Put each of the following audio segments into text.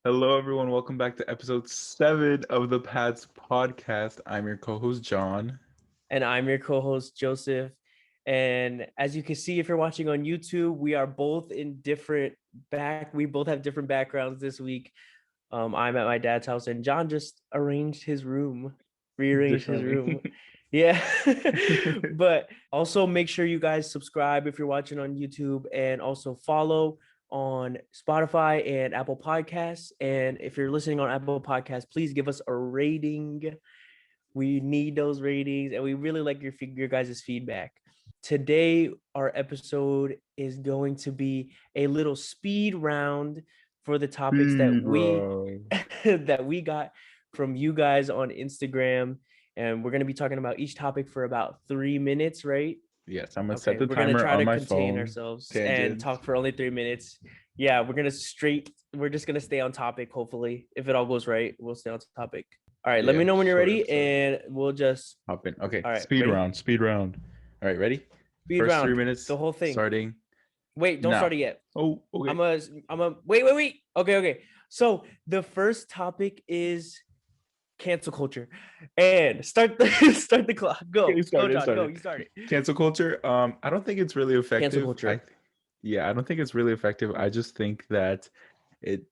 Hello, everyone. Welcome back to episode 7 of the Pads podcast. I'm your co host, John. And I'm your co-host Joseph. And as you can see, if you're watching on YouTube, we are both in different back. We both have different backgrounds this week. I'm at my dad's house, and John just arranged his room, rearranged his Differently. room. Yeah, but also make sure you guys subscribe if you're watching on YouTube, and also follow on Spotify and Apple Podcasts. And if you're listening on Apple Podcasts, please give us a rating. We need those ratings, and we really like your guys' feedback. Today, our episode is going to be a little speed round for the topics that Speed we round. that we got from you guys on Instagram, and we're going to be talking about each topic for about 3 minutes, right? Yes, I'm going to set Okay, the we're gonna timer try on to my contain phone. ourselves and Tangents. talk for only 3 minutes. Yeah, we're just gonna stay on topic. Hopefully, if it all goes right, we'll stay on topic. All right, let me Yeah, know when you're short ready, episode. and we'll just. Hop in. Okay, All right, speed ready? round. Speed round. All right, ready? Speed First three round, the minutes whole thing. starting Wait, don't now. start it yet. Oh, okay. Wait. Okay. So the first topic is cancel culture, and start the start the clock. Okay, Go, John. Go. started. You started. Cancel culture. I don't think it's really Cancel effective. culture. Yeah, I don't think it's really effective. I just think that it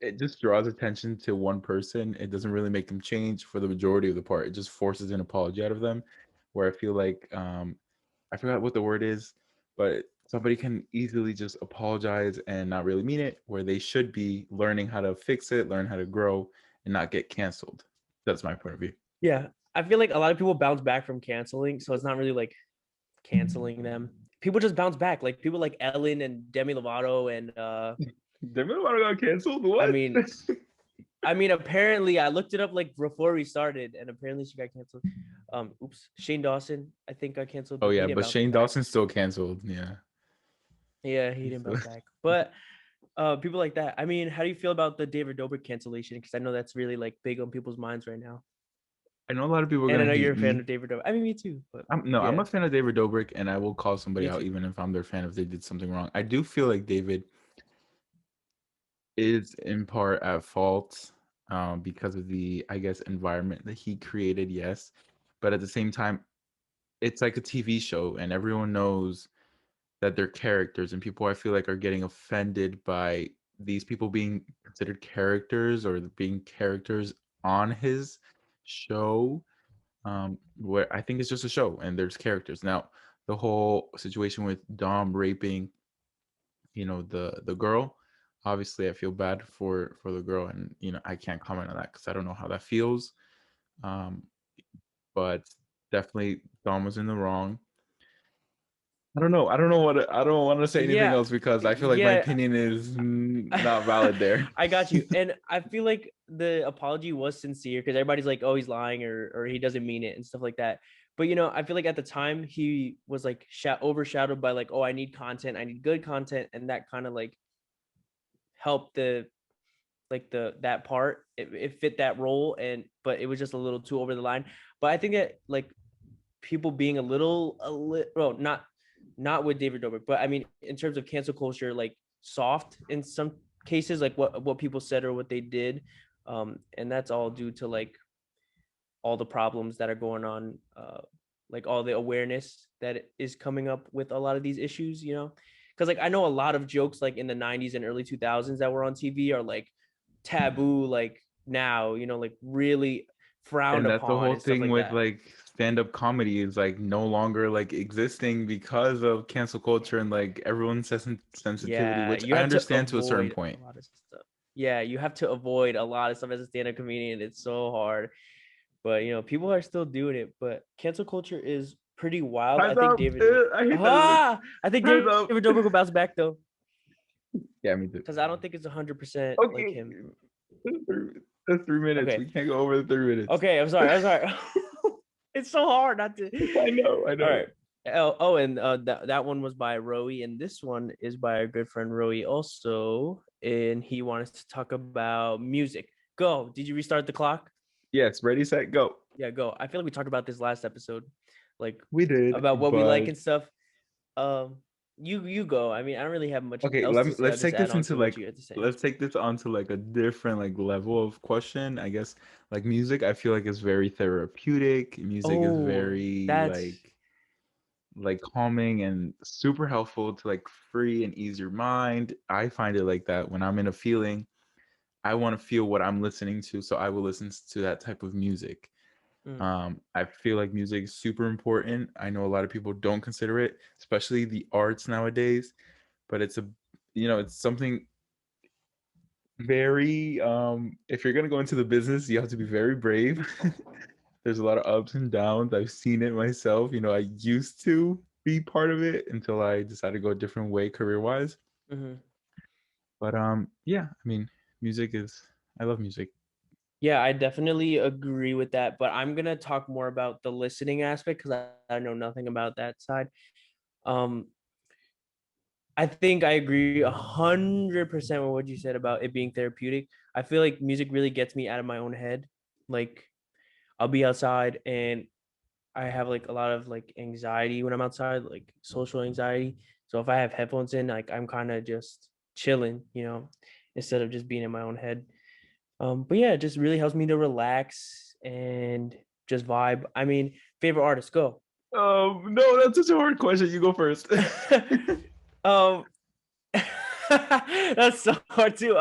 it just draws attention to one person. It doesn't really make them change for the majority of the part. It just forces an apology out of them. Where I feel like I forgot what the word is, but somebody can easily just apologize and not really mean it. Where they should be learning how to fix it, learn how to grow, and not get canceled. That's my point of view. Yeah, I feel like a lot of people bounce back from canceling, so it's not really like canceling them. People just bounce back, like people like Ellen and Demi Lovato, and Demi Lovato got canceled. I What? mean, apparently I looked it up like before we started, and apparently she got canceled. Shane Dawson, I think got canceled, Oh but he yeah, didn't but bounce Shane back. Dawson's still canceled. Yeah. Yeah, he didn't bounce back. But people like that. I mean, how do you feel about the David Dobrik cancellation? Because I know that's really like big on people's minds right now. I know a lot of people are And I gonna know you're hate a fan me. of David Dobrik. I mean, me too. But I'm yeah, a fan of David Dobrik, and I will call somebody me out too. even if I'm their fan if they did something wrong. I do feel like David is in part at fault because of the, I guess, environment that he created. Yes, but at the same time, it's like a TV show, and everyone knows that they're characters, and people I feel like are getting offended by these people being considered characters or being characters on his show. Where I think it's just a show and there's characters. Now, the whole situation with Dom raping, the girl, obviously I feel bad for the girl, and I can't comment on that because I don't know how that feels. Um, but definitely Dom was in the wrong. I don't know. I don't want to say anything Yeah, else because I feel like my yeah. opinion is not valid there. I got you. And I feel like the apology was sincere because everybody's like, oh, he's lying or he doesn't mean it and stuff like that. But I feel like at the time he was like overshadowed by like, oh, I need content, I need good content, and that kind of like helped the that part. It fit that role, and but it was just a little too over the line. But I think that like people being a little well, not with David Dobrik, but I mean in terms of cancel culture, like soft in some cases, like what people said or what they did, and that's all due to like all the problems that are going on, like all the awareness that is coming up with a lot of these issues, because like I know a lot of jokes like in the 90s and early 2000s that were on TV are like taboo, like now, like really frowned And that's the upon whole and stuff thing like with that. like stand-up comedy is like no longer like existing because of cancel culture and like everyone's sensitivity, Yeah, which you I have to understand to a certain avoid a point. lot of stuff. Yeah, you have to avoid a lot of stuff as a stand-up comedian. It's so hard. But people are still doing it. But cancel culture is pretty wild. I Time's think up. David I hate that it I think time's David up. Dobrik will bounce back though. Yeah, me too. Because I don't think it's 100% like Okay. him. That's 3 minutes. Okay. We can't go over the 3 minutes. Okay, I'm sorry. I'm sorry. It's so hard not to. I know, I All know. right. And that one was by Roey, and this one is by our good friend Roey also, and he wanted to talk about music. Go. Did you restart the clock? Yes, ready, set, go. Yeah, go. I feel like we talked about this last episode, like We did, about what we like but and stuff. Um, You go. I mean, I don't really have much Okay, else to say. I'll let's just take add this on into to what like you had to say. let's take this onto like a different like level of question. I guess like music, I feel like is very therapeutic. Music is Oh, very that's like calming and super helpful to like free and ease your mind. I find it like that when I'm in a feeling, I want to feel what I'm listening to, so I will listen to that type of music. mm, I feel like music is super important. I know a lot of people don't consider it, especially the arts nowadays, but it's a it's something very if you're gonna go into the business, you have to be very brave. There's a lot of ups and downs. I've seen it myself. I used to be part of it until I decided to go a different way career wise. mhm. But yeah, I mean, music is I love music. Yeah, I definitely agree with that. But I'm gonna talk more about the listening aspect because I know nothing about that side. Um, I think I agree 100% with what you said about it being therapeutic. I feel like music really gets me out of my own head. Like I'll be outside and I have like a lot of like anxiety when I'm outside, like social anxiety. So if I have headphones in, like I'm kind of just chilling, instead of just being in my own head. But yeah, it just really helps me to relax and just vibe. I mean, favorite artist, go. No, that's such a hard question. You go first. um, that's so hard too.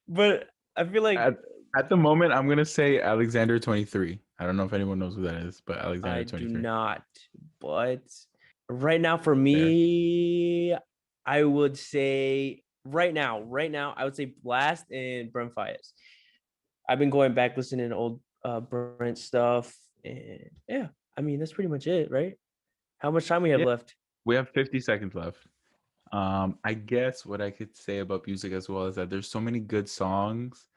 But I feel like at at the moment, I'm gonna say Alexander 23. I don't know if anyone knows who that is, but I Alexander do 23. not. But right now, for There. me, I would say right now, I would say Blast and Brent Fayez. I've been going back listening to old Brent stuff, and yeah, I mean that's pretty much it, right? How much time we have Yeah, left? we have 50 seconds left. I guess what I could say about music as well is that there's so many good songs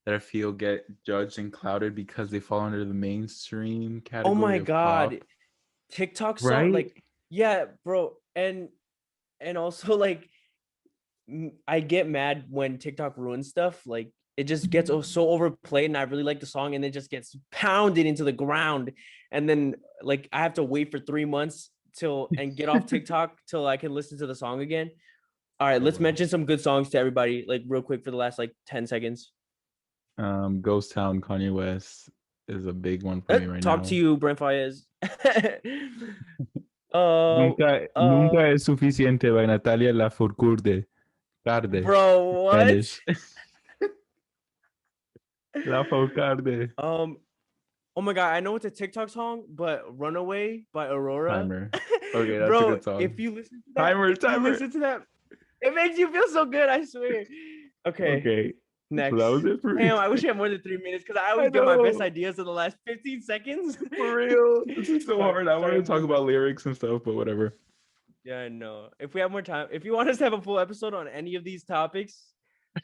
that I feel get judged and clouded because they fall under the mainstream Oh category my of god, pop, TikTok song, right? like yeah, bro, and also like I get mad when TikTok ruins stuff. Like it just gets so overplayed, and I really like the song, and it just gets pounded into the ground, and then like I have to wait for 3 months till and get off TikTok till I can listen to the song again. All right, Oh let's wow. mention some good songs to everybody, like real quick for the last like 10 seconds. Ghost Town, Kanye West is a big one for me right Talk to now. you, Brent Fayez. uh, Nunca es suficiente by Natalia Lafourcade. Tarde, bro, what? Spanish. Lafourcade. Um, Oh my god, I know it's a TikTok song, but "Runaway" by Aurora, Timer. Okay, that's a bro. good song. If you listen to that, Timer, if you timer. listen to that, it makes you feel so good. I swear. Okay, Okay. So that next. was it for me. Damn, I wish we had more than 3 minutes because I I always get my best know. ideas in the last 15 seconds. For real. This is so sorry, hard. I sorry, wanted to I'm talk moving. about lyrics and stuff, but whatever. Yeah, I know. If we have more time, if you want us to have a full episode on any of these topics,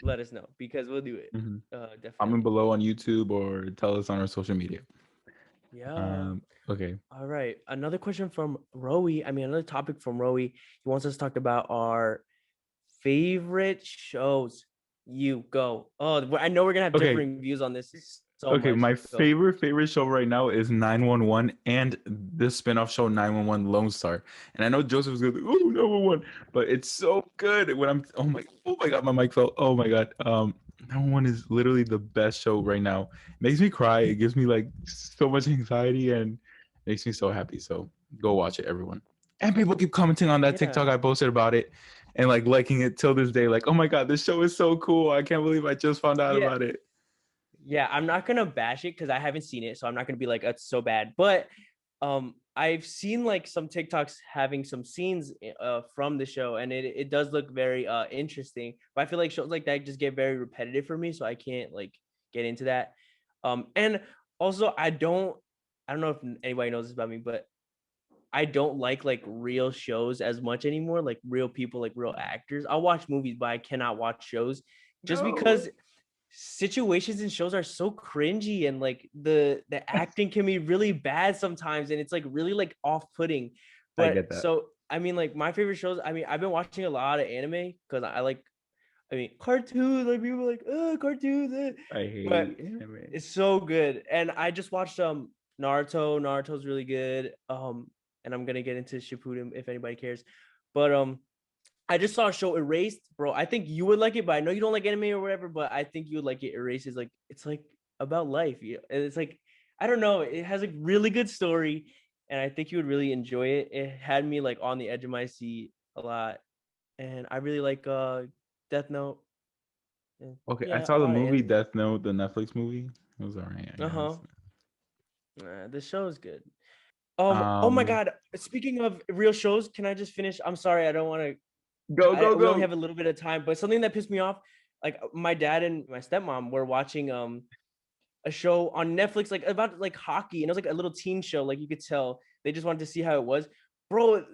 let us know because we'll do it. Mhm. Comment Definitely. below on YouTube or tell us on our social media. Yeah. Okay. All right. Another question from Roe. I mean, another topic from Roe. He wants us to talk about our favorite shows. You go. Oh, I know we're gonna have Okay. differing views on this so Okay, much. my Go. favorite show right now is 911 and the spin-off show 911 Lone Star. And I know Joseph's good. Oh, 911, but it's so good when I'm oh my god, my mic fell. Oh my god. 911 is literally the best show right now. It makes me cry. It gives me like so much anxiety and makes me so happy. So go watch it, everyone. And people keep commenting on that Yeah. TikTok I posted about it and like liking it till this day. Like, oh my god, this show is so cool. I can't believe I just found out Yeah. about it. Yeah. I'm not gonna bash it because I haven't seen it, so I'm not gonna be like it's so bad. But I've seen like some TikToks having some scenes from the show, and it does look very interesting. But I feel like shows like that just get very repetitive for me, so I can't like get into that. And also I don't know if anybody knows this about me, but I don't like real shows as much anymore, like real people, like real actors. I'll watch movies, but I cannot watch shows just No. because situations in shows are so cringy and like the acting can be really bad sometimes and it's like really like off-putting. I But get that. so I mean like my favorite shows, I mean I've been watching a lot of anime because I mean cartoons, like people are like oh cartoons I but hate anime. it's so good. And I just watched Naruto's really good. And I'm gonna get into Shippuden if anybody cares. But I just saw a show Erased, bro. I think you would like it, but I know you don't like anime or whatever. But I think you would like it. Erased is like it's like about life. And it's like I don't know. It has a really good story, and I think you would really enjoy it. It had me like on the edge of my seat a lot, and I really like Death Note. And Okay, I yeah, saw a the lot of movie anime. Death Note, the Netflix movie. It was alright, I Uh huh. guess. The show is good. Oh my Um, God. Speaking of real shows, can I just finish? I'm sorry, I don't want to. go go We only go. have a little bit of time, but something that pissed me off, like my dad and my stepmom were watching a show on Netflix like about like hockey, and it was like a little teen show. Like you could tell they just wanted to see how it was, bro.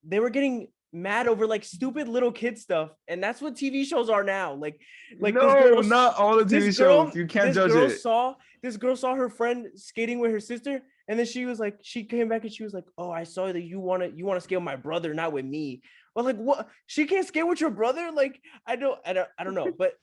They were getting mad over like stupid little kid stuff, and that's what TV shows are now. Like No, not all the this TV shows. girl, You can't judge it. this girl saw her friend skating with her sister, and then she was like, she came back and she was like, "Oh, I saw that you want to skate with my brother, not with me." But like, what? She can't skate with your brother? Like, I don't know. But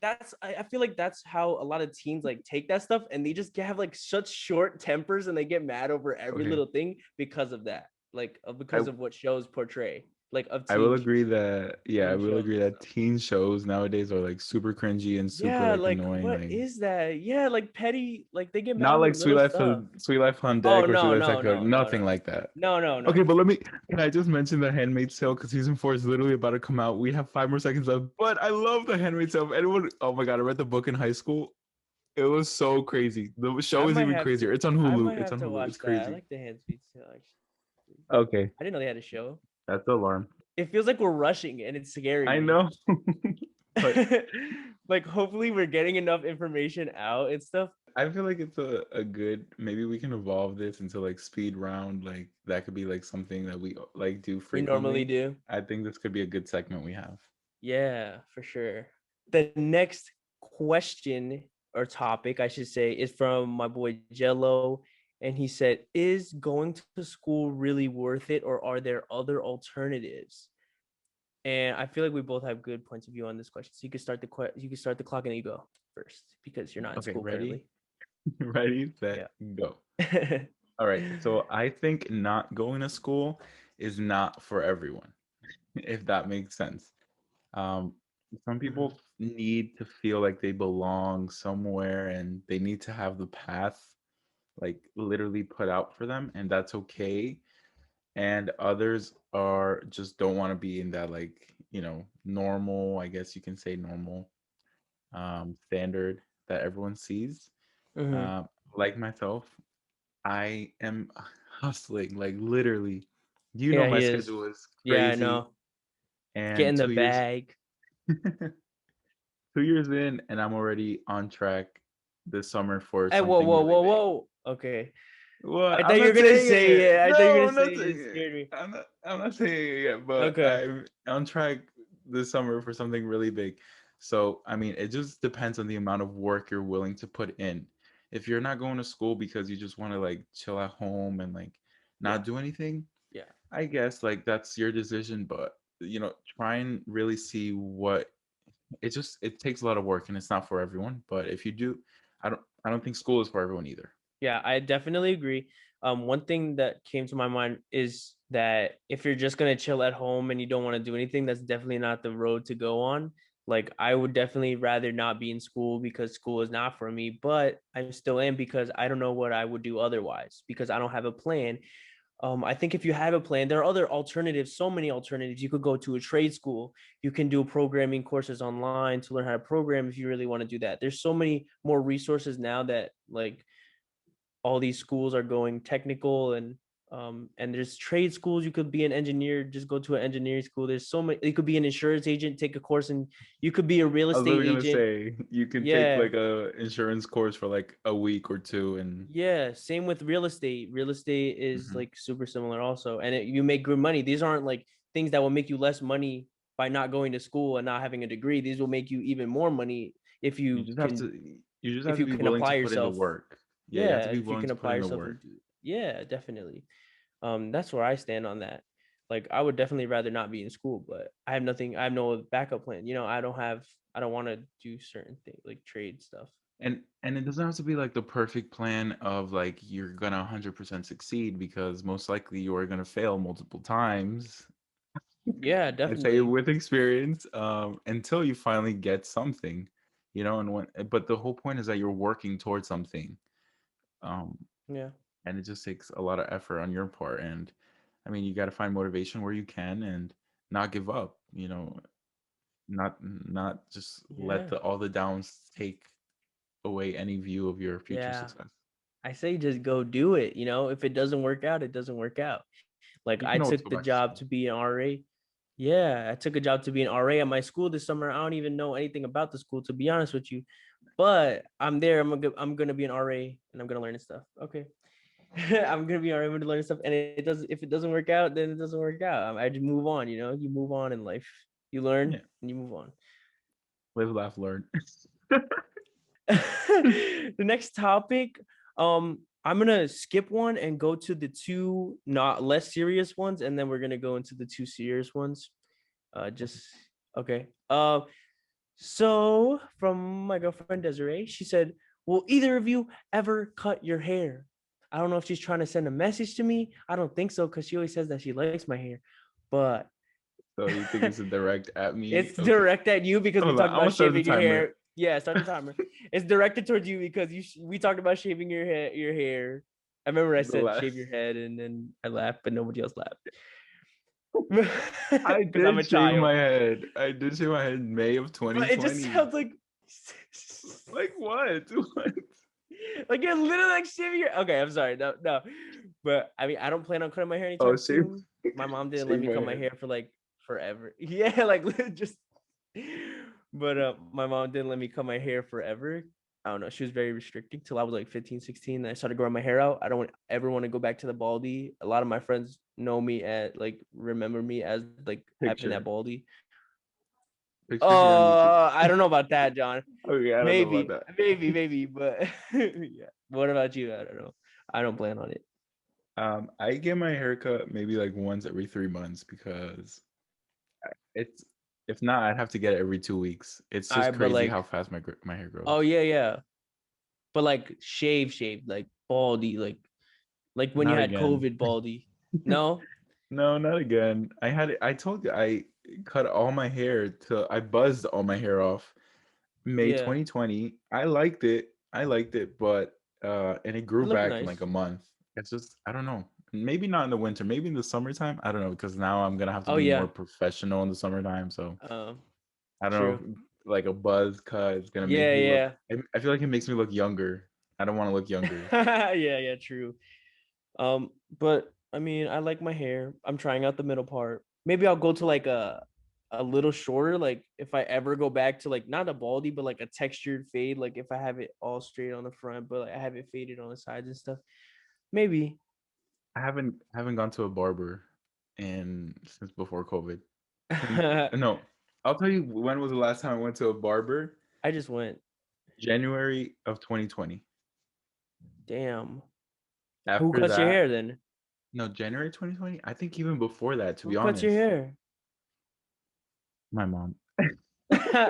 I feel like that's how a lot of teens like take that stuff, and they just have like such short tempers, and they get mad over every Okay. little thing because of that, like because I of what shows portray, like of I will agree that yeah, I teen will shows agree and that stuff. teen shows nowadays are like super cringy and super Yeah, like like annoying. what Like is that? Yeah, like petty, like they get mad not over like little stuff. Sweet Life on Oh Deck or Sweet no, Life no, Psycho, no, no, nothing no, like that. no, no, Okay, no. but can I just mention the Handmaid's Tale because season 4 is literally about to come out. We have 5 more seconds left, but I love the Handmaid's Tale. Anyone, oh my god, I read the book in high school. It was so crazy. The show is even crazier. It's on I Hulu. might It's have on to Hulu. It's watch that. I crazy. like the Hand Speed Tale actually. Okay, I didn't know they had a show. that's the alarm. It feels like we're rushing and it's scaring I me. know, but Like hopefully we're getting enough information out and stuff. I feel like it's a good. Maybe we can evolve this into like speed round. Like that could be like something that we like do We normally frequently. do. I think this could be a good segment we have. Yeah, for sure. The next question or topic, I should say, is from my boy Jello. And he said, "Is going to school really worth it, or are there other alternatives?" And I feel like we both have good points of view on this question. So you can start you can start the clock and you go first because you're not in Okay, school ready, currently. ready, set, Yeah. go. All right. So I think not going to school is not for everyone, if that makes sense. Um, some Mhm. people need to feel like they belong somewhere and they need to have the path like literally put out for them, and that's okay. And others are just don't want to be in that like, normal, I guess you can say normal standard that everyone sees. Mhm. Um, like myself, I am hustling, like literally. Yeah, My he is. schedule is Yeah, I crazy. know. Get And in the 2 years, bag. 2 years in, and I'm already on track this summer for Hey, whoa, something whoa, really whoa, big. whoa. Okay. Well, I I'm thought you were not gonna saying say it. it. I thought you were No, gonna I'm say not it. It saying it. scared me. I'm not saying it yet, but Okay. I'm on track this summer for something really big. So, I mean, it just depends on the amount of work you're willing to put in. If you're not going to school because you just want to like chill at home and like Yeah. not do anything, Yeah. I guess like that's your decision, but try and really see what it takes a lot of work and it's not for everyone. But if you do, I don't think school is for everyone either. Yeah, I definitely agree. One thing that came to my mind is that if you're just gonna chill at home and you don't want to do anything, that's definitely not the road to go on. Like I would definitely rather not be in school because school is not for me, but I still am because I don't know what I would do otherwise because I don't have a plan. I think if you have a plan, there are other alternatives, so many alternatives. You could go to a trade school. You can do programming courses online to learn how to program if you really want to do that. There's so many more resources now that like all these schools are going technical and there's trade schools. You could be an engineer, just go to an engineering school. There's so many. You could be an insurance agent, take a course, and you could be a real I was estate literally gonna agent. say you can take Yeah, like a insurance course for like a week or two, and yeah. Same with real estate. Real estate is Mhm. like super similar also, and you make good money. These aren't like things that will make you less money by not going to school and not having a degree. These will make you even more money if you you just have can to you just have if to you be can willing apply to put in the yourself. work. Yeah, you have to Yeah, be if you willing can to put apply in the yourself and work. do. Yeah, definitely. That's where I stand on that. Like I would definitely rather not be in school, but I have no backup plan. I don't want to do certain things like trade stuff. And it doesn't have to be like the perfect plan of like you're gonna 100% succeed because most likely you are gonna fail multiple times. Yeah, I'd say definitely. with experience, until you finally get something, and but the whole point is that you're working towards something. Um, Yeah. and it just takes a lot of effort on your part. And I mean, you got to find motivation where you can and not give up, not just let Yeah. all the downs take away any view of your future Yeah. success. I say just go do it. If it doesn't work out, it doesn't work out. Like You I can always took go the back to job school. to be an RA. Yeah, I took a job to be an RA at my school this summer. I don't even know anything about the school, to be honest with you. But I'm there. I'm gonna be an RA and I'm gonna learn stuff. Okay. I'm gonna be RA. I'm gonna learn stuff. And it does if it doesn't work out, then it doesn't work out. I just move on, you move on in life. You learn Yeah. and you move on. Live, laugh, learn. The next topic, I'm gonna skip one and go to the two not less serious ones, and then we're gonna go into the two serious ones. Just okay. So from my girlfriend Desiree, she said, "Will either of you ever cut your hair?" I don't know if she's trying to send a message to me. I don't think so because she always says that she likes my hair, but So you think it's a direct at me? it's Okay. directed at you because we Hold on. talked I'm gonna about start the shaving your timer. hair. Yeah, start the timer. It's directed towards you because we talked about shaving your hair. Your hair. I remember I The said shave last. your head, and then I laughed, but nobody else laughed I because I'm a did shave child. my head. I did shave my head in May of But it just 2020. sounds like Like what? What? like you're literally like shaving your. Okay, I'm sorry. No, no, but I mean, I don't plan on cutting my hair Oh, anytime shave, soon. My mom didn't let shave me my cut my head. hair for like forever. Yeah, like just. But my mom didn't let me cut my hair forever. I don't know. She was very restricting till I was like 15, 16. And I started growing my hair out. I don't ever want to go back to the baldy. A lot of my friends know me at like remember me as like having that Picture. baldy. Picture here on YouTube. I don't know about that, John. Okay, I don't know about Maybe, that. maybe, but yeah. What about you? I don't know. I don't plan on it. I get my haircut maybe like once every 3 months because it's if not, I'd have to get it every 2 weeks. It's just But crazy like, how fast my hair oh grows. yeah, yeah. But like shave, like baldy, like when you Not had again. COVID baldy. No? No, not again. I told you I cut all my hair to I buzzed all my hair off May Yeah. 2020. I liked it. I liked it, but and it grew It looked back in like nice. a month. It's just I don't know. Maybe not in the winter, maybe in the summertime. I don't know because now I'm gonna have to Oh be more yeah. professional in the summertime. So Um, I don't true. know if like a buzz cut is gonna make Yeah, me look. yeah. I feel like it makes me look younger. I don't want to look younger. Yeah, yeah, true. But I mean, I like my hair. I'm trying out the middle part. Maybe I'll go to like a little shorter, like if I ever go back to like not a baldy, but like a textured fade, like if I have it all straight on the front, but like I have it faded on the sides and stuff. Maybe. I haven't gone to a barber in since before COVID. Since I no, I'll tell you when was the last time I went to a barber. just went, January of 2020. damn. Who After cuts your that, hair then? no, January 2020. I think even before that, to Who be cuts your honest, hair? my mom.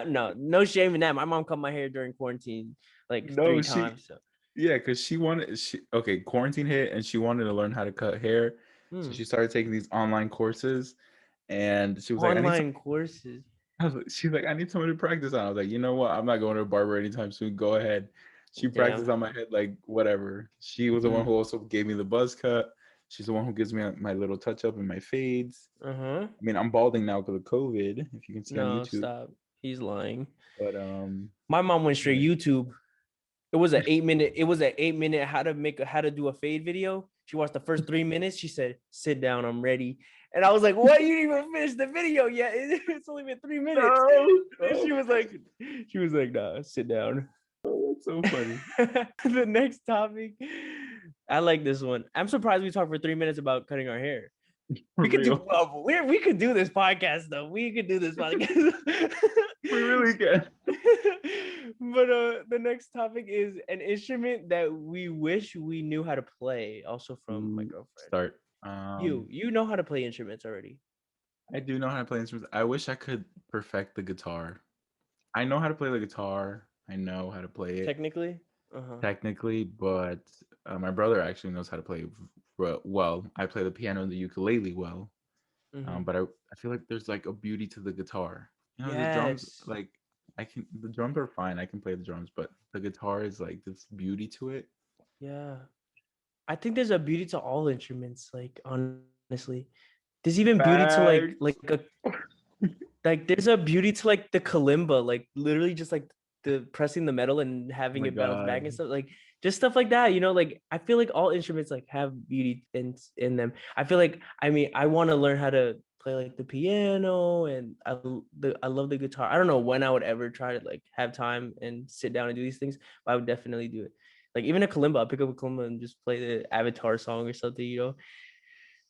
No, no shame in that. My mom cut my hair during quarantine like No, three she times. So, yeah, because okay, quarantine hit and she wanted to learn how to cut hair. So hmm. she started taking these online courses and she was like, I need some Online courses. she's like, I need someone to practice on. I was like, you know what? I'm not going to a barber anytime soon. Go ahead. She practiced Damn. on my head like whatever. She was the one Hmm. who also gave me the buzz cut. She's the one who gives me my little touch up and my fades. Uh-huh. I mean, I'm balding now because of COVID, if you can see on No, YouTube. stop. He's lying. But My mom went straight yeah. YouTube. It was an 8 minute how to do a fade video. She watched the first 3 minutes. She said, "Sit down, I'm ready." And I was like, "What? You didn't even finish the video yet. It's only been 3 minutes." No, And no, she was like, "Nah, sit down." that's so funny. The next topic. I like this one. I'm surprised we talked for 3 minutes about cutting our hair. For We could do real. well, we could do this podcast though. We could do this podcast. We really can. But the next topic is an instrument that we wish we knew how to play. Also from my girlfriend. Start. You know how to play instruments already. I do know how to play instruments. I wish I could perfect the guitar. I know how to play the guitar. I know how to play it Technically. Uh-huh. technically, but my brother actually knows how to play well. I play the piano and the ukulele well. Mhm. But I feel like there's like a beauty to the guitar. The drums, Yes. like the drums are fine. I can play the drums, but the guitar is like this beauty to it. Yeah. I think there's a beauty to all instruments, like honestly. There's even beauty to like Facts. a like there's a beauty to like the kalimba, like literally just like the pressing the metal and Oh having my it bounce back and god. stuff. Like just stuff like that, like I feel like all instruments like have beauty in them. I feel like I mean I want to learn how to play like the piano and I love the guitar. I don't know when I would ever try to like have time and sit down and do these things, but I would definitely do it. Like even a kalimba, I'll pick up a kalimba and just play the Avatar song or something.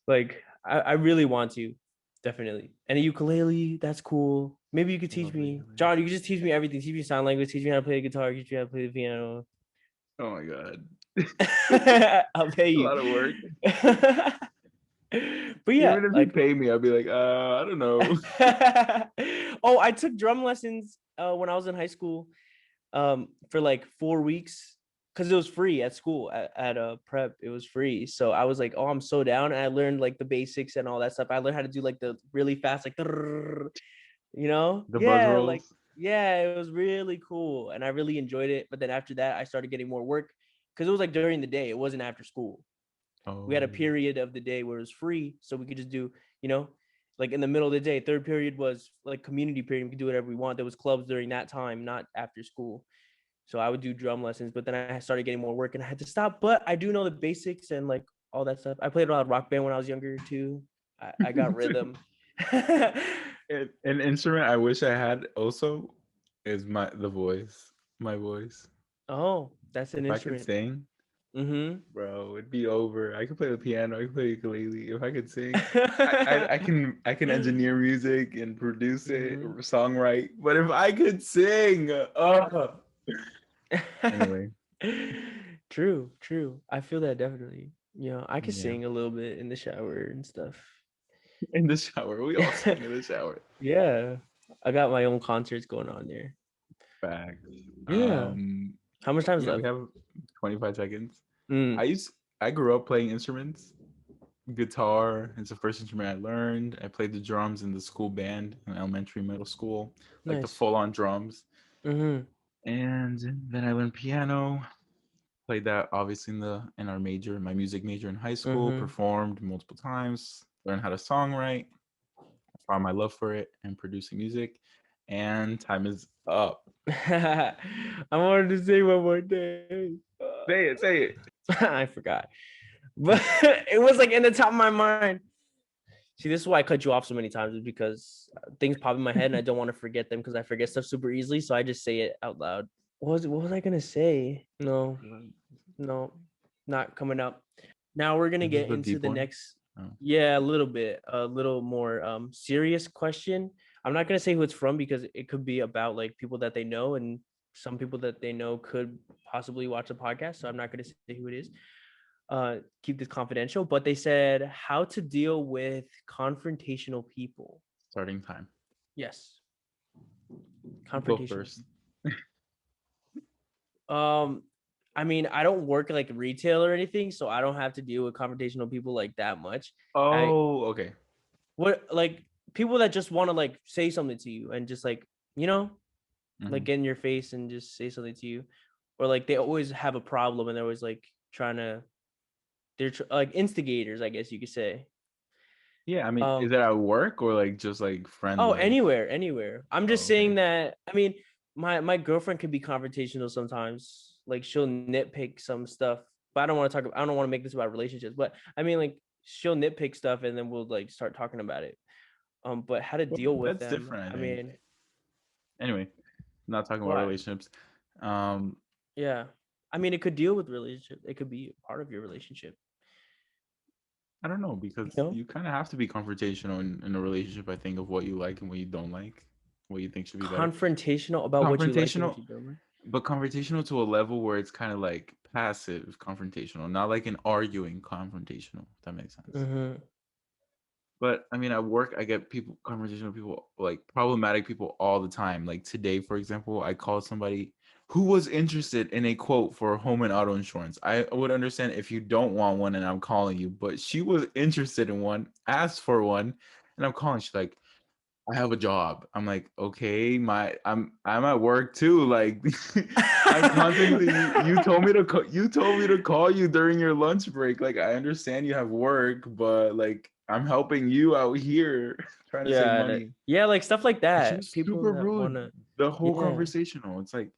Like I really want to, definitely. And a ukulele, that's cool. Maybe you could I teach love the me, ukulele. John. You could just teach me everything. Teach me sign language. Teach me how to play the guitar. Teach me how to play the piano. Oh my god. I'll pay A you. lot of work. But yeah, Even if you like pay me, I'll be like, I don't know. oh, I took drum lessons when I was in high school for like 4 weeks because it was free at school at a prep. It was free, so I was like, oh, I'm so down, and I learned like the basics and all that stuff. I learned how to do like the really fast like The buzz yeah, like rolls. yeah, it was really cool and I really enjoyed it. But then after that I started getting more work because it was like during the day, it wasn't after school. We had a Oh, period of the day where it was free, so we could just do, you know, like in the middle of the day. Third period was like community period. We could do whatever we want. There was clubs during that time, not after school. So I would do drum lessons, but then I started getting more work and I had to stop. But I do know the basics and like all that stuff. I played a lot of rock band when I was younger too. I got rhythm. an instrument I wish I had also is the voice. My voice. Oh, that's an If I could instrument. sing, Mm-hmm. bro, it'd be over. I could play the piano. I could play ukulele. If I could sing, I can engineer music and produce it, Mm-hmm. or songwrite. But if I could sing, anyway, True, true. I feel that definitely. I can yeah. sing a little bit in the shower and stuff. In the shower, we all sing in the shower. Yeah. I got my own concerts going on there. Facts. Yeah. How much time's Yeah, we left? have 25 seconds. Mm, I grew up playing instruments. Guitar is the first instrument I learned. I played the drums in the school band in elementary, middle school, like the nice. full-on drums. Mm-hmm. And then I learned piano. Played that obviously in our major, my music major in high school. Mm-hmm. Performed multiple times. Learned how to songwrite. Found my love for it and producing music. And time is up. I wanted to say one more thing. Say it. Say it. I forgot. But it was like in the top of my mind. See, this is why I cut you off so many times, is because things pop in my head and I don't want to forget them because I forget stuff super easily. So I just say it out loud. What was I gonna say? No, no, not coming up. Now we're gonna Is this get the into deep the one? next, Oh. yeah, a little bit, a little more serious question. I'm not gonna say who it's from because it could be about like people that they know, and some people that they know could possibly watch the podcast. So I'm not gonna say who it is. Keep this confidential. But they said how to deal with confrontational people. Starting time. Yes, Go confrontational first. people. Um, I mean, I don't work like retail or anything, so I don't have to deal with confrontational people like that much. I Oh, okay. what like people that just want to like say something to you and just like you know like Hmm. get in your face and just say something to you, or like they always have a problem and they're always like trying to like instigators, I guess you could say. Yeah, I mean, is Um, that at work or like just like friend oh, life? anywhere. I'm just Oh, saying okay. that. I mean, my girlfriend can be confrontational sometimes. Like she'll nitpick some stuff, but I don't want to make this about relationships. But I mean, like she'll nitpick stuff, and then we'll like start talking about it. But how to Well, deal with that's them? different, I I think. mean, Anyway, not talking about why? relationships. Um, Yeah. I mean, it could deal with relationship. It could be part of your relationship. I don't know You because know, you kind of have to be confrontational in a relationship. I think of what you like and what you don't like, what you think should be better. confrontational about what you like and what Confrontational, you don't like. but confrontational to a level where it's kind of like passive confrontational, not like an arguing confrontational. If that makes sense. Mm-hmm. But I mean, at work, I get people, conversational people, like problematic people all the time. Like today, for example, I called somebody who was interested in a quote for home and auto insurance. I would understand if you don't want one and I'm calling you, but she was interested in one, asked for one, and I'm calling. She's like, I have a job. I'm like, okay, I'm at work too. Like, I'm contacting you. You told me to call you during your lunch break. Like, I understand you have work, but like, I'm helping you out here trying to save Yeah. money. Yeah, like stuff like And she that. was People super that rude. wanna, The whole yeah. conversational. It's like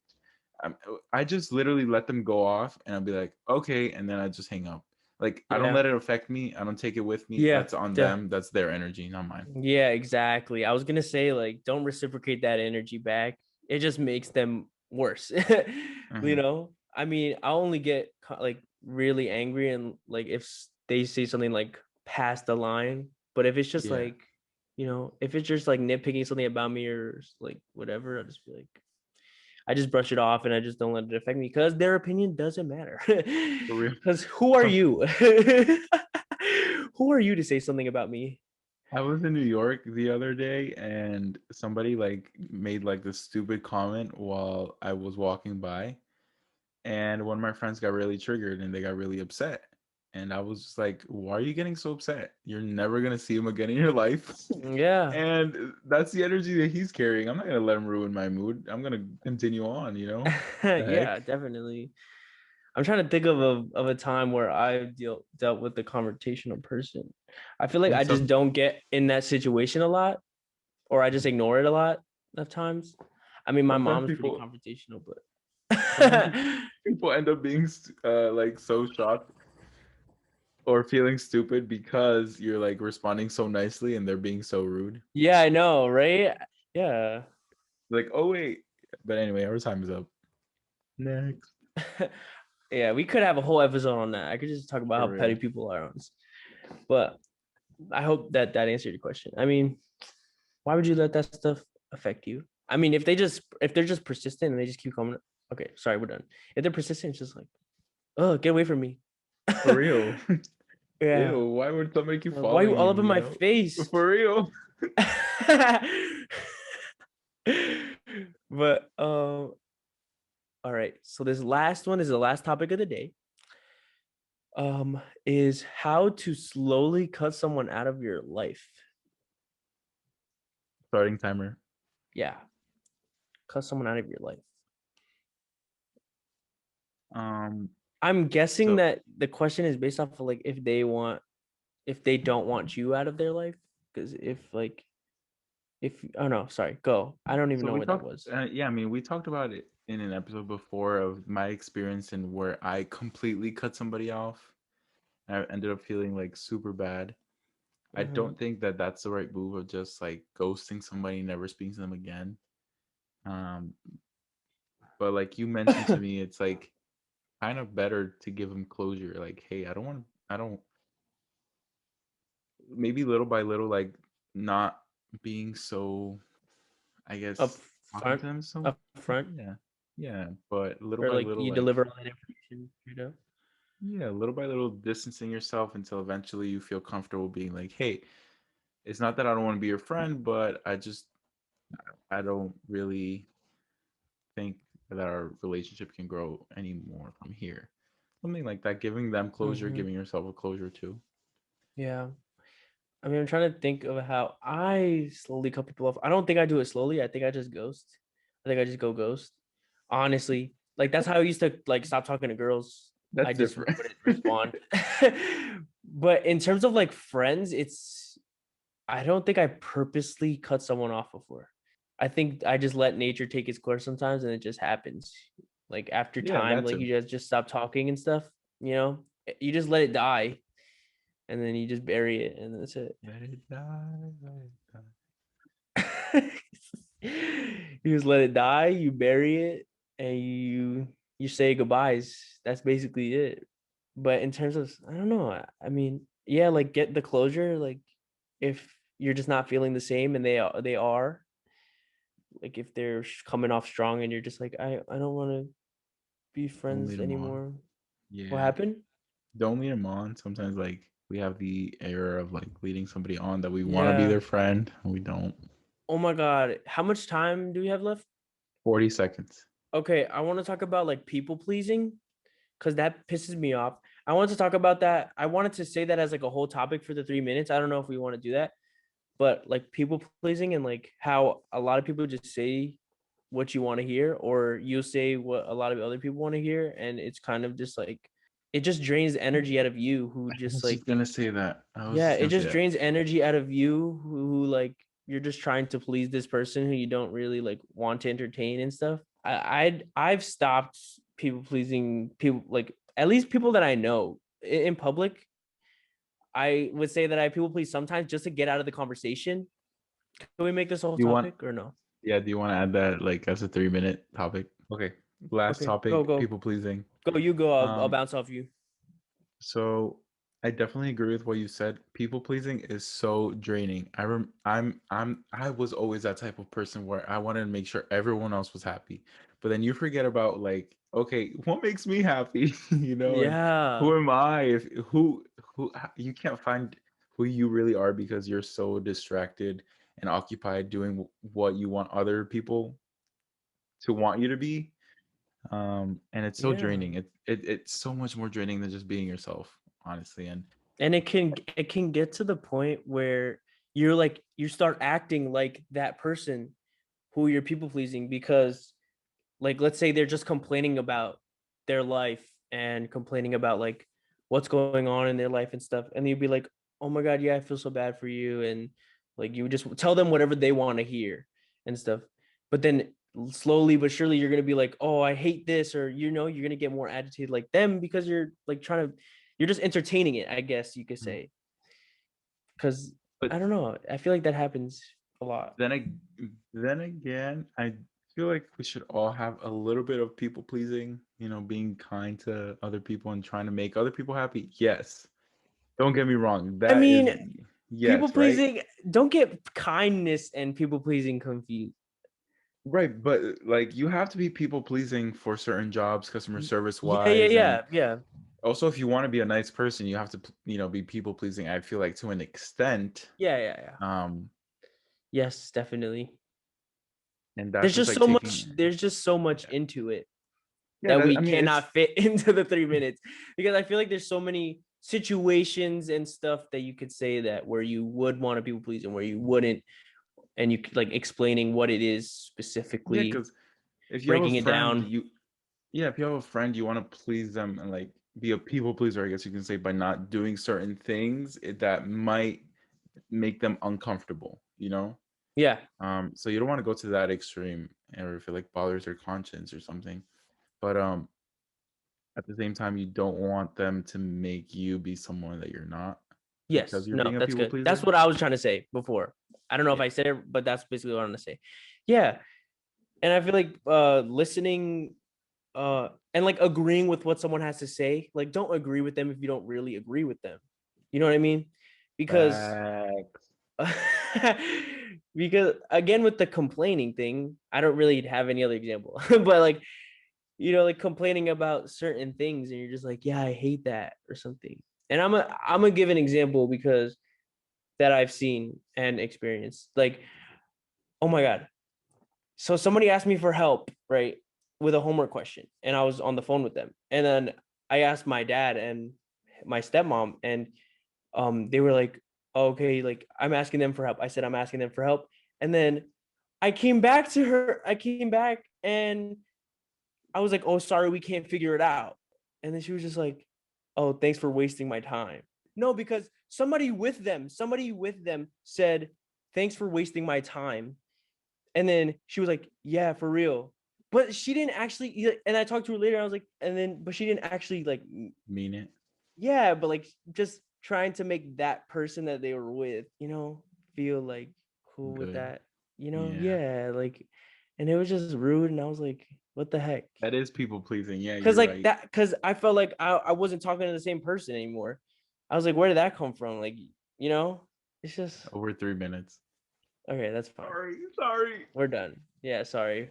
I just literally let them go off, and I'll be like, okay, and then I just hang up. Like, I don't Yeah. let it affect me. I don't take it with me. Yeah. That's on Yeah. them. That's their energy, not mine. Yeah, exactly. I was gonna say, like, don't reciprocate that energy back. It just makes them worse. You Uh-huh. know? I mean, I only get like really angry and like if they say something like past the line. But if it's just Yeah, like, if it's just like nitpicking something about me or like whatever, I'll just be like, I just brush it off and I just don't let it affect me because their opinion doesn't matter. for real. Because who are Some you? Who are you to say something about me? I was in New York the other day, and somebody like made like this stupid comment while I was walking by, and one of my friends got really triggered and they got really upset. And I was just like, "Why are you getting so upset? You're never gonna see him again in your life." Yeah. And that's the energy that he's carrying. I'm not gonna let him ruin my mood. I'm gonna continue on. The heck? Yeah, definitely. I'm trying to think of a time where I dealt with a confrontational person. I feel like And I just some don't get in that situation a lot, or I just ignore it a lot of times. I mean, my sometimes mom's pretty people confrontational, but sometimes people end up being like so shocked or feeling stupid because you're like responding so nicely and they're being so rude. yeah, I know, right? Yeah. Like, oh wait. But anyway, our time is up. Next. Yeah, we could have a whole episode on that. I could just talk about For how petty real. people are on this. But I hope that answered your question. I mean, why would you let that stuff affect you? I mean, if they're just persistent and they just keep coming. Okay, sorry, we're done. If they're persistent, it's just like, oh, get away from me. For real. Yeah. Ew, why would somebody keep Why you following all you, up in my face? For real. But all right. So this last one is the last topic of the day. Is how to slowly cut someone out of your life. Starting timer. Yeah, cut someone out of your life. Um, I'm guessing so that the question is based off of like if they don't want you out of their life. Because if oh no, sorry, go. I don't even so know we what that talked was. yeah, I mean we talked about it in an episode before of my experience and where I completely cut somebody off. I ended up feeling like super bad. I Mm-hmm. don't think that that's the right move of just like ghosting somebody, never speaking to them again. Um, but like you mentioned to me, it's like kind of better to give them closure. Like, hey, I don't, maybe little by little, like not being so, I Up guess, talking to front, them so, up front, yeah, yeah. But little or by like little, you like, deliver all that information. yeah, little by little, distancing yourself until eventually you feel comfortable being like, hey, it's not that I don't want to be your friend, but I don't really think that our relationship can grow anymore from here. Something like that, giving them closure, Mm-hmm. giving yourself a closure too. Yeah. I mean, I'm trying to think of how I slowly cut people off. I don't think I do it slowly. I think I just ghost. I think I just go ghost. Honestly, like that's how I used to like stop talking to girls. I That's just different. wouldn't respond. But in terms of like friends, I don't think I purposely cut someone off before. I think I just let nature take its course sometimes and it just happens. Like after Yeah, time, that like too. you just stop talking and stuff, you know? You just let it die and then you just bury it and that's it. Let it die, let it die. You just let it die, you bury it, and you say goodbyes. That's basically it. But in terms of, I don't know. I mean, yeah, like get the closure. Like if you're just not feeling the same, and they are like if they're coming off strong, and you're just like I don't want to be Don't lead friends them on. anymore. What Yeah. happened? Don't lead them on. Sometimes like we have the error of like leading somebody on that we want to be Yeah. their friend and we don't. Oh my God. How much time do we have left? 40 seconds. Okay, I want to talk about like people pleasing because that pisses me off. I wanted to talk about that. I wanted to say that as like a whole topic for the 3 minutes. I don't know if we want to do that, but like people pleasing and like how a lot of people just say what you want to hear, or you say what a lot of other people want to hear, and it's kind of just like it just drains energy out of you who I just was just like gonna say that. I was yeah, just it gonna say just that. drains energy out of you who like you're just trying to please this person who you don't really like want to entertain and stuff. I've stopped people pleasing people, like at least people that I know in public. I would say that I people please sometimes just to get out of the conversation. Can we make this a whole Do you want? topic or no? Yeah. Do you want to add that like as a 3 minute topic? Okay. Last Okay, go topic: go people pleasing. go. You go. I'll Um. bounce off you. So I definitely agree with what you said. People pleasing is so draining. I was always that type of person where I wanted to make sure everyone else was happy. But then you forget about like, okay, what makes me happy? And Yeah, who am I if you can't find who you really are because you're so distracted and occupied doing what you want other people to want you to be. And it's so yeah. draining. It's so much more draining than just being yourself, honestly. And And it can get to the point where you're like you start acting like that person who you're people pleasing because like let's say they're just complaining about their life and complaining about like what's going on in their life and stuff, and you'd be like, oh my god, yeah, I feel so bad for you, and like you would just tell them whatever they want to hear and stuff. But then slowly but surely you're going to be like, oh, I hate this, or you're going to get more agitated like them because you're like trying to you're just entertaining it, I guess you could mm, say. Because but I don't know, I feel like that happens a lot. then I then again, I feel like we should all have a little bit of people pleasing, being kind to other people and trying to make other people happy. Yes. Don't get me wrong. I That is mean, people yes, right? pleasing, don't get kindness and people pleasing confused. Right, but like you have to be people pleasing for certain jobs, customer service Yeah, yeah, wise, and yeah, yeah. also if you want to be a nice person, you have to, be people pleasing. I feel like to an extent. Yeah, yeah, yeah. Um, Yes, definitely. and that's just like taking. There's just so much Yeah, into it yeah. that That, we I mean, it's cannot fit into the 3 minutes because I feel like there's so many situations and stuff that you could say that where you would want to people please and where you wouldn't, and you could like explaining what it is yeah, specifically, because if you have a breaking it friend, down. you yeah, if you have a friend, you want to please them and like be a people pleaser, I guess you can say, by not doing certain things that might make them uncomfortable. Yeah. So you don't want to go to that extreme or if it like bothers their conscience or something. But at the same time, you don't want them to make you be someone that you're not because Yes. you're No, being a that's people good. That's pleaser. what I was trying to say before. I don't know if Yeah. I said it, but that's basically what I'm gonna say. Yeah. And I feel like listening and like agreeing with what someone has to say, like don't agree with them if you don't really agree with them. You know what I mean? Because Facts. because again with the complaining thing, I don't really have any other example. But like, like complaining about certain things and you're just like, yeah, I hate that or something. And I'm gonna give an example because that I've seen and experienced. Like, oh my god. So somebody asked me for help, right, with a homework question, and I was on the phone with them. And then I asked my dad and my stepmom, and they were like, okay, like I'm asking them for help. I said I'm asking them for help. And then I came back and I was like, oh, sorry, we can't figure it out. And then she was just like, oh, thanks for wasting my time. No, because somebody with them said, thanks for wasting my time. And then she was like, yeah, for real. But she didn't actually, and I talked to her later. I was like, but she didn't actually like, Mean it. yeah, but like just trying to make that person that they were with, feel like cool with Good. that, Yeah. yeah, like, and it was just rude. And I was like, what the heck? That is people pleasing. Yeah, Cause you're like right. that, cause I felt like I wasn't talking to the same person anymore. I was like, where did that come from? Like, you know, it's just Over 3 minutes. okay, that's fine. Sorry, sorry. We're done. Yeah, sorry.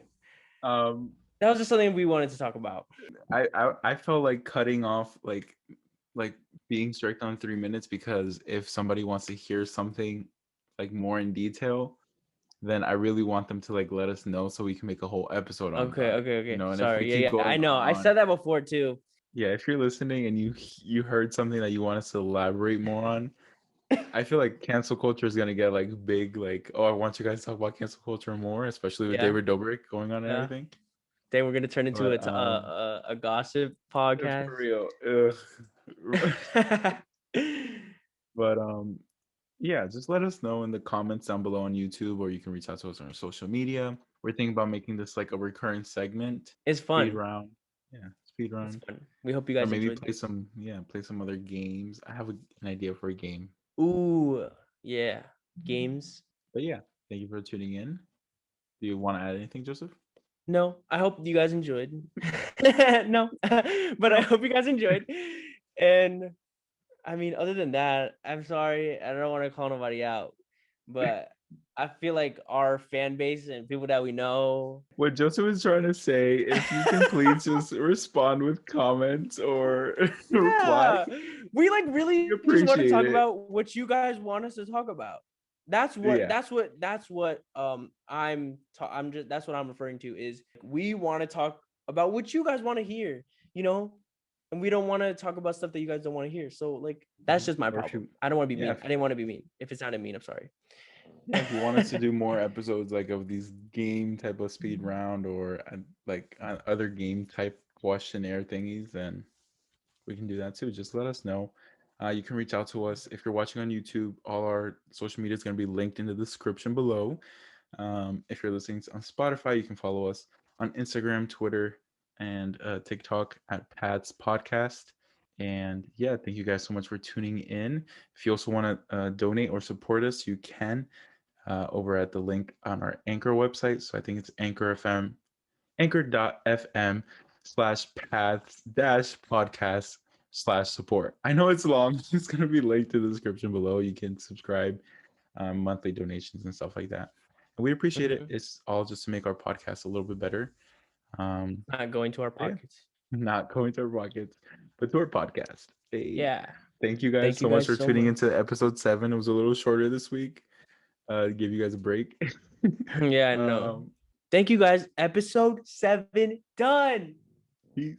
Um, That was just something we wanted to talk about. I felt like cutting off like being strict on 3 minutes because if somebody wants to hear something like more in detail, then I really want them to like let us know so we can make a whole episode on Okay, that. okay, okay. And if we Sorry. keep Yeah, yeah. I going know. I on, said that before too. yeah, if you're listening and you heard something that you want us to elaborate more on, I feel like cancel culture is gonna get like big. Like, oh, I want you guys to talk about cancel culture more, especially with Yeah, David Dobrik going on and yeah. everything. Then we're gonna turn into But a gossip for podcast. real. Ugh. But yeah, just let us know in the comments down below on YouTube, or you can reach out to us on our social media. We're thinking about making this like a recurring segment, It's speed fun. round. Yeah, speed It's round. fun. We hope you Or guys maybe enjoyed. play some, yeah, play some other games. I have an idea for a game. Ooh, yeah. Games. But yeah, thank you for tuning in. Do you want to add anything, Joseph? No, I hope you guys enjoyed. No, but I No. hope you guys enjoyed. And I mean, other than that, I'm sorry. I don't want to call nobody out, but I feel like our fan base and people that we know. What Joseph is trying to say, if you can please just respond with comments or reply, Yeah, we like we really just want to appreciate talk it. about what you guys want us to talk about. That's what Yeah. that's what that's what I'm just that's what I'm referring to is we want to talk about what you guys want to hear, you know, and we don't want to talk about stuff that you guys don't want to hear. So like that's just my Or if problem. you, I don't want to be yeah, mean. I didn't want to be mean. If it sounded mean, I'm sorry. yeah, if you want us to do more episodes like of these game type of speed round or like other game type questionnaire thingies, then we can do that too. Just let us know. You can reach out to us if you're watching on YouTube. All our social media is going to be linked in the description below. If you're listening on Spotify, you can follow us on Instagram, Twitter, and TikTok at Pat's Podcast. And yeah, thank you guys so much for tuning in. If you also want to donate or support us, you can over at the link on our Anchor website. So I think it's Anchor FM, anchor.fm slash paths dash podcast slash support. I know it's long. It's going to be linked in the description below. You can subscribe, monthly donations and stuff like that. And we appreciate it. Mhm. It's all just to make our podcast a little bit better. Um, Not going to our yeah, pockets. not going to our pockets, but to our podcast. Hey, Yeah. thank you guys Thank you so much guys for so tuning much. into episode 7. It was a little shorter this week. Give you guys a break. Yeah, I know. um, Thank you guys. Episode 7 done. peace.